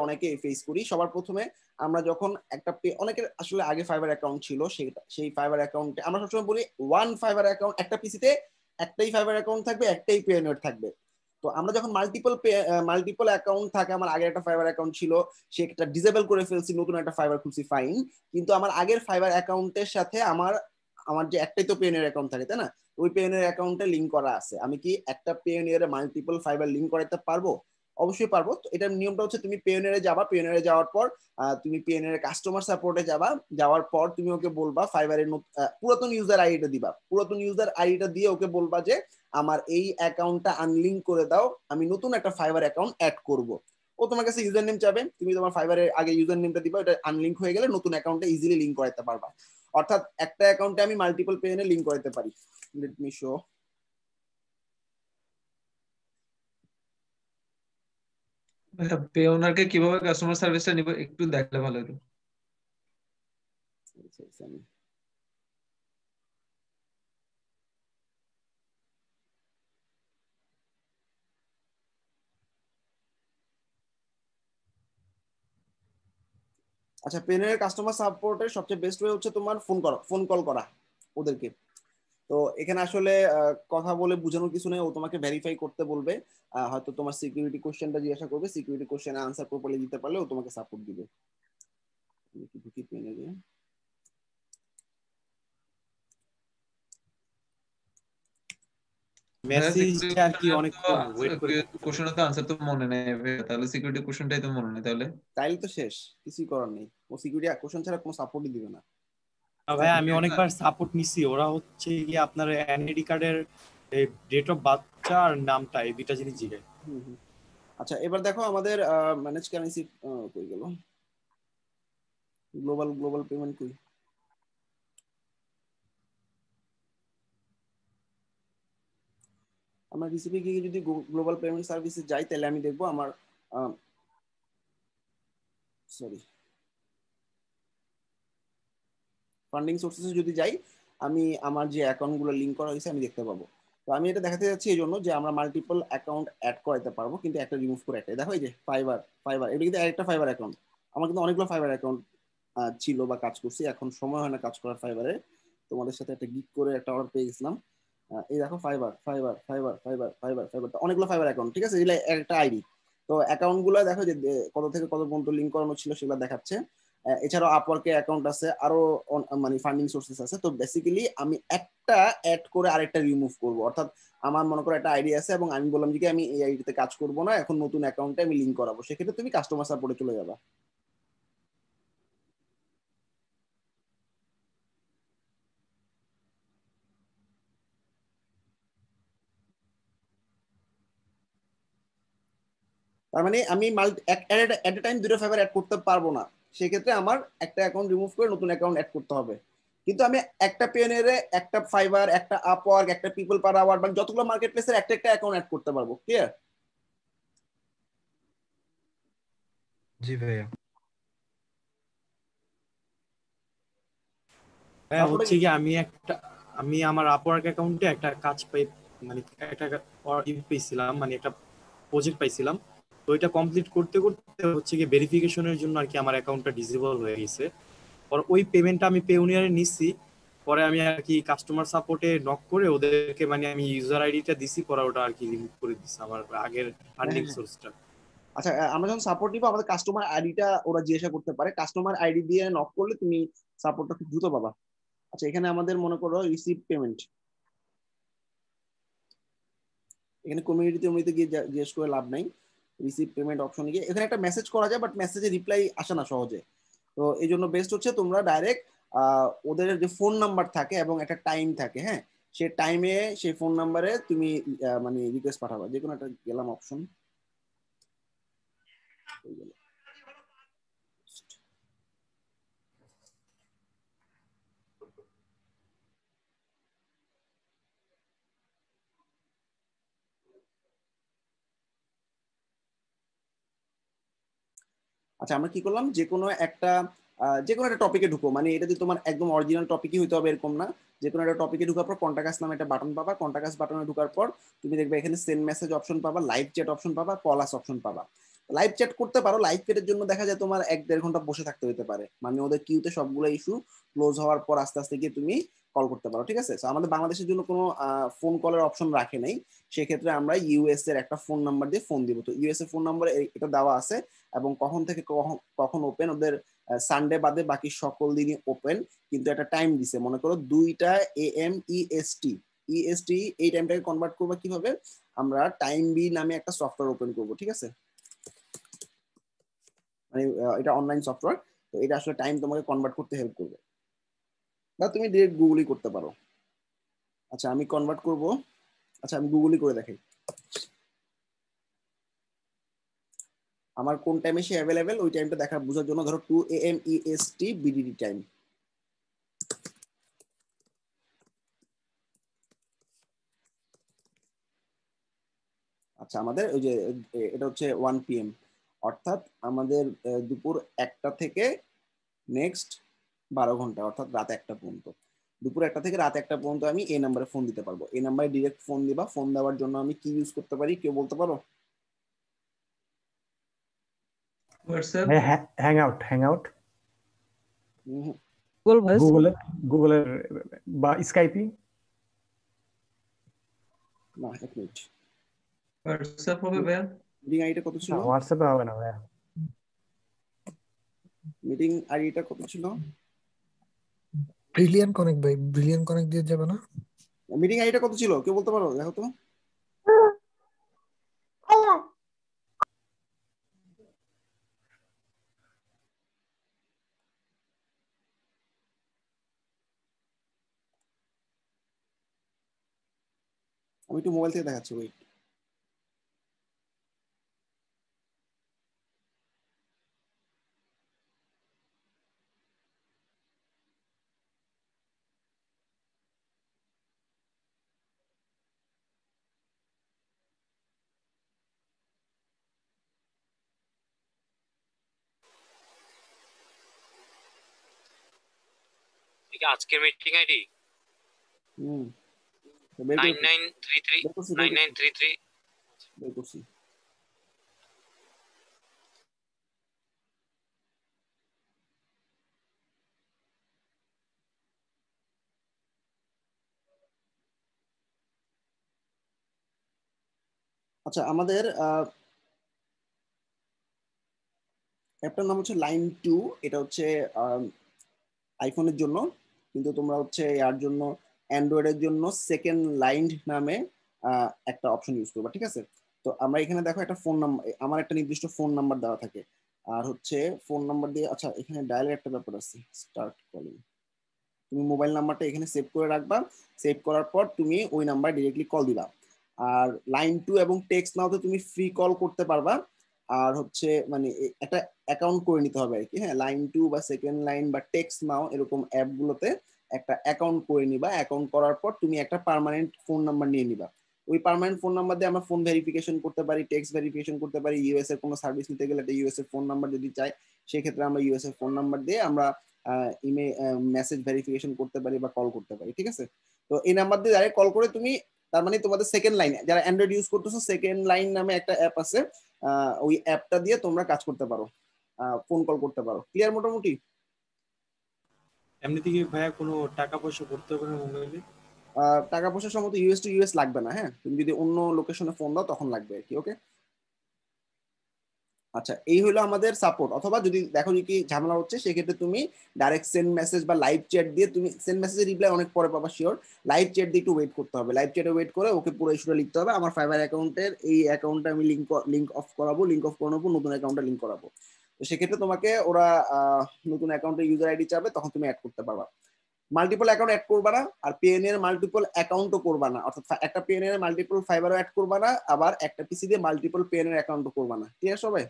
অনেকে ফেস করি। সবার প্রথমে আমরা যখন একটা অনেকের আসলে আগে ফাইবার অ্যাকাউন্ট ছিল, সেই ফাইবার অ্যাকাউন্টে আমরা সবসময় বলি ওয়ান ফাইবার অ্যাকাউন্ট, একটা পিসিতে একটাই ফাইবার অ্যাকাউন্ট থাকবে, একটাই পেওনিয়ার থাকবে। তো আমরা যখন মাল্টিপল অ্যাকাউন্ট থাকে, আমার আগের একটা ফাইবার অ্যাকাউন্ট ছিল, সেটা ডিসেবল করে ফেলছি, নতুন একটা ফাইবার খুলছি, ফাইন। কিন্তু আমার আগের ফাইবার অ্যাকাউন্টের সাথে আমার আমার যে একটাই তো পেওনিয়ার অ্যাকাউন্ট থাকে, তাই না? ওই পেওনিয়ার অ্যাকাউন্টে লিংক করা আছে। আমি কি একটা পেওনিয়ারে মাল্টিপল ফাইবার লিংক করাতে পারবো? অবশ্যই পারবো। তো এটার নিয়মটা হচ্ছে তুমি পেওনিয়ারে যাবা, পেওনিয়ারে যাওয়ার পর তুমি পিএনএর কাস্টমার সাপোর্টে যাবা, যাওয়ার পর তুমি ওকে বলবা ফাইবারের পুরাতন ইউজার আইডিটা দিবা, পুরাতন ইউজার আইডিটা দিয়ে ওকে বলবা যে আমার এই অ্যাকাউন্টটা আনলিঙ্ক করে দাও, আমি নতুন একটা ফাইবার অ্যাকাউন্ট অ্যাড করব। ও তোমার কাছে ইউজার নেম চাবে, তুমি তোমার ফাইবারের আগে ইউজার নেমটা দিবা, এটা আনলিঙ্ক হয়ে গেলে নতুন অ্যাকাউন্টে ইজিলি লিঙ্ক করাতে পারবা। অর্থাৎ একটা অ্যাকাউন্টে আমি মাল্টিপল পেএনএ লিঙ্ক করাতে পারি। Let me show. পেওনারকে কিভাবে কাস্টমার সার্ভিসটা নিব একটু দেখলে ভালো হতো। আচ্ছা, পেনের কাস্টমার সাপোর্টের সবচেয়ে বেস্ট ওয়ে হচ্ছে তোমার ফোন কল করা ওদেরকে। তো এখানে আসলে কথা বলে বোঝানোর কিছু নেই, ও তোমাকে ভেরিফাই করতে বলবে, হয়তো তোমার সিকিউরিটি কোশ্চেনটা জিজ্ঞাসা করবে, সিকিউরিটি কোশ্চেনে আনসার প্রপারলি দিতে পারলে ও তোমাকে সাপোর্ট দিবে। মেসেজটা আর কি অনেকক্ষণ ওয়েট করে থাকতে হয়। কোশ্চেনের তো আনসার তো মনে নেই, তাহলে সিকিউরিটি কোশ্চেনটাই তো মনে নেই তাহলে। তাইলে তো শেষ, কিছুই করার নেই, ও সিকিউরিটি কোশ্চেন ছাড়া কোনো সাপোর্টই দিবে না। ভাই আমি অনেকবার সাপোর্ট নিছি, ওরা হচ্ছে কি আপনার এনআইডি কার্ডের ডেট অফ বার্থ আর নামটা, এই দুইটা জিনিস জিজ্ঞাসা। আচ্ছা, এবার দেখো আমাদের ম্যানেজ কারেন্সি কই গেল, গ্লোবাল পেমেন্ট কই? আমরা রিসিপি গিয়ে যদি গ্লোবাল পেমেন্ট সার্ভিসে যাই, তাহলে আমি দেখবো আমার সরি ফান্ডিং সোর্সেসে যদি যাই, আমি আমার যে অ্যাকাউন্টগুলো লিংক করা হয়েছে আমি দেখতে পাবো। তো আমি এটা দেখাতে যাচ্ছি এই জন্য যে আমরা মাল্টিপল অ্যাকাউন্ট অ্যাড করাতে পারবো, কিন্তু একটা রিমুভ করে একটা। দেখো এই যে ফাইবার ফাইবার, এটা কিন্তু একটা ফাইবার অ্যাকাউন্ট। আমার কিন্তু অনেকগুলো ফাইবার অ্যাকাউন্ট ছিল বা কাজ করছি, এখন সময় হয় না কাজ করার ফাইবারে। তোমাদের সাথে একটা গিগ করে একটা অর্ডার পেয়ে গেছিলাম। এই দেখো fibre fibre fibre fibre fibre fibre, অনেকগুলো ফাইবার অ্যাকাউন্ট, ঠিক আছে, এগুলো একটা আইডি। তো অ্যাকাউন্ট গুলো দেখো যে কত থেকে কত পর্যন্ত লিঙ্ক করানো ছিল সেগুলো দেখাচ্ছে। এছাড়াও আপওয়ার্কে অ্যাকাউন্ট আছে, আরো মানে ফান্ডিং সোর্সেস আছে। তো বেসিক্যালি আমি একটা অ্যাড করে আরেকটা রিমুভ করব। অর্থাৎ আমার মনে করো একটা আইডি আছে এবং আমি বললাম যে আমি এই আইডিতে কাজ করব না, এখন নতুন অ্যাকাউন্টে আমি লিঙ্ক করাবো, সেক্ষেত্রে তুমি কাস্টমার সাপোর্টে চলে যাবা। তার মানে আমি এট এ টাইম দুটো ফাইবার অ্যাড করতে পারবো না, সেক্ষেত্রে আমার একটা অ্যাকাউন্ট রিমুভ করে নতুন অ্যাকাউন্ট অ্যাড করতে হবে। কিন্তু আমি একটা পেনের একটা ফাইবার, একটা আপওয়ার্ক, একটা পিপল পার আওয়ার, মানে যতগুলো মার্কেট প্লেসের একটা একটা অ্যাকাউন্ট অ্যাড করতে পারবো। ক্লিয়ার? জি ভাইয়া। হ্যাঁ হচ্ছে কি আমি আমার আপওয়ার্ক অ্যাকাউন্টে একটা কাজ পাই, মানে একটা পেয়েছিলাম, মানে একটা প্রজেক্ট পাইছিলাম। তো এটা কমপ্লিট করতে করতে হচ্ছে কি ভেরিফিকেশনের জন্য আর কি আমার অ্যাকাউন্টটা ডিসেবল হয়ে গেছে। পর ওই পেমেন্টটা আমি পেউনিয়ারে নিচ্ছি, পরে আমি আর কি কাস্টমার সাপোর্টে নক করে ওদেরকে মানে আমি ইউজার আইডিটা দিছি, পরে ওটা আর কি রিমুভ করে দিছি আমার আগের ফান্ডিং সোর্সটা। আচ্ছা, আমরা যখন সাপোর্ট নিবো আমাদের কাস্টমার আইডিটা ওরা জিজ্ঞাসা করতে পারে, কাস্টমার আইডি দিয়ে নক করলে তুমি সাপোর্টটা খুব দ্রুত পাবা। আচ্ছা, এখানে আমাদের মনে করো রিসিভ পেমেন্ট, এখানে কমিউনিটিতে গিয়ে জিজ্ঞেস করে লাভ নাই। রিসিভ পেমেন্ট অপশনে গিয়ে এখানে একটা মেসেজ করা যায়, বাট মেসেজে রিপ্লাই আসে না সহজে। তো এই জন্য বেস্ট হচ্ছে তোমরা ডাইরেক্ট ওদের যে ফোন নাম্বার থাকে এবং একটা টাইম থাকে, হ্যাঁ, সেই টাইমে সেই ফোন নাম্বারে তুমি মানে রিকোয়েস্ট পাঠাবা, যে কোনো একটা গেলাম অপশন। আচ্ছা, আমরা কি করলাম, যে কোনো একটা টপিকে ঢুকো, মানে এটা যদি তোমার একদম অরিজিনাল টপিকই হইতে হবে এরকম না। যে কোনো একটা টপিকে ঢুকার পর কন্টাক্ট নামে একটা বাটন পাবা, কন্টাক্ট বাটনে ঢুকার পর তুমি দেখবে এখানে সেন্ড মেসেজ অপশন পাবা, লাইভ চ্যাট অপশন পাবা, কল আস অপশন পাবা। লাইভ চ্যাট করতে পারো, লাইভ চ্যাটের জন্য দেখা যায় তোমার 1-1.5 ঘন্টা বসে থাকতে হতে পারে, মানে ওদের কিউতে সবগুলো ইস্যু ক্লোজ হওয়ার পর আস্তে আস্তে গিয়ে তুমি কল করতে পারো, ঠিক আছে? তো আমাদের বাংলাদেশের জন্য কোনো ফোন কলের অপশন রাখে নাই, সেক্ষেত্রে আমরা ইউএস এর একটা ফোন নাম্বার দিয়ে ফোন দিব। তো ইউএস এর ফোন নাম্বার এটা দেওয়া আছে, এবং কখন থেকে কখন ওপেন, ওদের সানডে বাদে বাকি সকল দিনই ওপেন, কিন্তু একটা টাইম দিছে, মনে করো 2টা AM EST। ইএসটি এই টাইমটাকে কনভার্ট করবো কিভাবে, আমরা টাইম বি নামে একটা সফটওয়্যার ওপেন করব, ঠিক আছে? মানে এটা অনলাইন সফটওয়্যার, তো এটা আসলে টাইম তোমাকে কনভার্ট করতে হেল্প করবে, বা তুমি ডিরেক্ট গুগলই করতে পারো। আচ্ছা আমি কনভার্ট করব, আচ্ছা আমি গুগলই করে দেখাই আমার কোন টাইমে সে অ্যাভেলেবেল, ওই টাইমটা দেখা বোঝার জন্য ধরো 2 AM EST BDD টাইম। আচ্ছা আমাদের ওই যে এটা হচ্ছে 1 PM, অর্থাৎ আমাদের দুপুর 1টা থেকে নেক্সট 12 ঘন্টা, অর্থাৎ রাত 1টা পর্যন্ত, দুপুর 1টা থেকে রাত 1টা পর্যন্ত আমি এই নাম্বারে ফোন দিতে পারবো। এই নাম্বারে ডিরেক্ট ফোন দিবা, ফোন দেওয়ার জন্য আমি কি ইউজ করতে পারি কেউ বলতে পারো? হোয়াটসঅ্যাপ, হ্যাং আউট হুম, গুগল ভয়েস। গুগলের বা স্কাইপি। না এক মিনিট, হোয়াটসঅ্যাপ হবে ভাইয়া। মিটিং আইডিটা কত ছিল? হোয়াটসঅ্যাপে হবে না ভাইয়া। মিটিং আইডিটা কত ছিল? ব্রিলিয়ান্ট কানেক্ট ভাই, ব্রিলিয়ান্ট কানেক্ট দিয়ে যাবে না? মিটিং আইডিটা কত ছিল কেউ বলতে পারো, দেখো তো। আমি একটু মোবাইল থেকে দেখাচ্ছি, ওয়েট। আজকের মিটিং আইডি হুম, 9933 9933। বের করছি। আচ্ছা আমাদের অ্যাপটার নাম হচ্ছে লাইন 2, এটা হচ্ছে আইফোনের জন্য, কিন্তু তোমরা হচ্ছে এর জন্য অ্যান্ড্রয়েডের জন্য সেকেন্ড লাইন নামে একটা অপশন ইউজ করবা, ঠিক আছে? তো আমরা এখানে দেখো একটা ফোন নাম্বার, আমার একটা নির্দিষ্ট ফোন নাম্বার দেওয়া থাকে, আর হচ্ছে ফোন নাম্বার দিয়ে, আচ্ছা এখানে ডায়ালের একটা ব্যাপার আছে, স্টার্ট কলিং। তুমি মোবাইল নাম্বারটা এখানে সেভ করে রাখবা, সেভ করার পর তুমি ওই নাম্বার ডিরেক্টলি কল দিবা। আর লাইন 2 এবং টেক্সট নাওতে তুমি ফ্রি কল করতে পারবা, আর হচ্ছে মানে একটা অ্যাকাউন্ট করে নিতে হবে আর কি, হ্যাঁ? লাইন 2 বা সেকেন্ড লাইন বা টেক্সট নাও এরকম অ্যাপগুলোতে একটা অ্যাকাউন্ট করে নিবা, অ্যাকাউন্ট করার পর তুমি একটা পার্মানেন্ট ফোন নাম্বার নিয়ে নিবা। ওই পার্মানেন্ট ফোন নাম্বার দিয়ে আমরা ফোন ভেরিফিকেশন করতে পারি, টেক্সট ভেরিফিকেশন করতে পারি, ইউএস এর কোনো সার্ভিস নিতে গেলে ইউএস এর ফোন নাম্বার যদি চাই, সেক্ষেত্রে আমরা ইউএস এর ফোন নাম্বার দিয়ে আমরা ইমেল মেসেজ ভেরিফিকেশন করতে পারি বা কল করতে পারি, ঠিক আছে? তো এই নাম্বার দিয়ে ডাইরেক্ট কল করে তুমি, তার মানে তোমাদের সেকেন্ড লাইন, যারা অ্যান্ড্রয়েড ইউজ করতেছো, সেকেন্ড লাইন নামে একটা অ্যাপ আছে, ওই অ্যাপটা দিয়ে তোমরা কাজ করতে পারো, ফোন কল করতে পারো। ক্লিয়ার মোটামুটি? এমনিতে কি ভাইয়া কোনো টাকা পয়সা করতে হবে না মোবাইলে? টাকা পয়সা সম্ভবত ইউএস টু ইউএস লাগবে না, হ্যাঁ? তুমি যদি অন্য লোকেশনে ফোন দাও তখন লাগবে আর কি, ওকে? আচ্ছা এই হলো আমাদের সাপোর্ট, অথবা যদি দেখো যে কি ঝামেলা হচ্ছে, সেক্ষেত্রে তুমি ডাইরেক্ট সেন্ড মেসেজ বা লাইভ চ্যাট দিয়ে, তুমি সেন্ড মেসেজের রিপ্লাই অনেক পরে পাবা শিওর, লাইভ চ্যাট দিয়ে একটু ওয়েট করতে হবে, লাইভ চ্যাটে ওয়েট করে ওকে পুরো ইস্যুটা লিখতে হবে, আমার ফাইবার অ্যাকাউন্টের এই অ্যাকাউন্টটা আমি লিঙ্ক অফ করাবো, লিঙ্ক অফ করাবো, নতুন অ্যাকাউন্টে লিঙ্ক করাবো। তো সেক্ষেত্রে তোমাকে ওরা নতুন অ্যাকাউন্টের ইউজার আইডি চাবে, তখন তুমি অ্যাড করতে পারবা। মাল্টিপল অ্যাকাউন্ট অ্যাড করবা না, আর পিএনএর মাল্টিপল অ্যাকাউন্টও করবা না, অর্থাৎ একটা পিএনএর মাল্টিপল ফাইবারও অ্যাড করবা না, আবার একটা পিসি দিয়ে মাল্টিপল পিএনএর অ্যাকাউন্টও করবা না। ক্লিয়ার সবাই?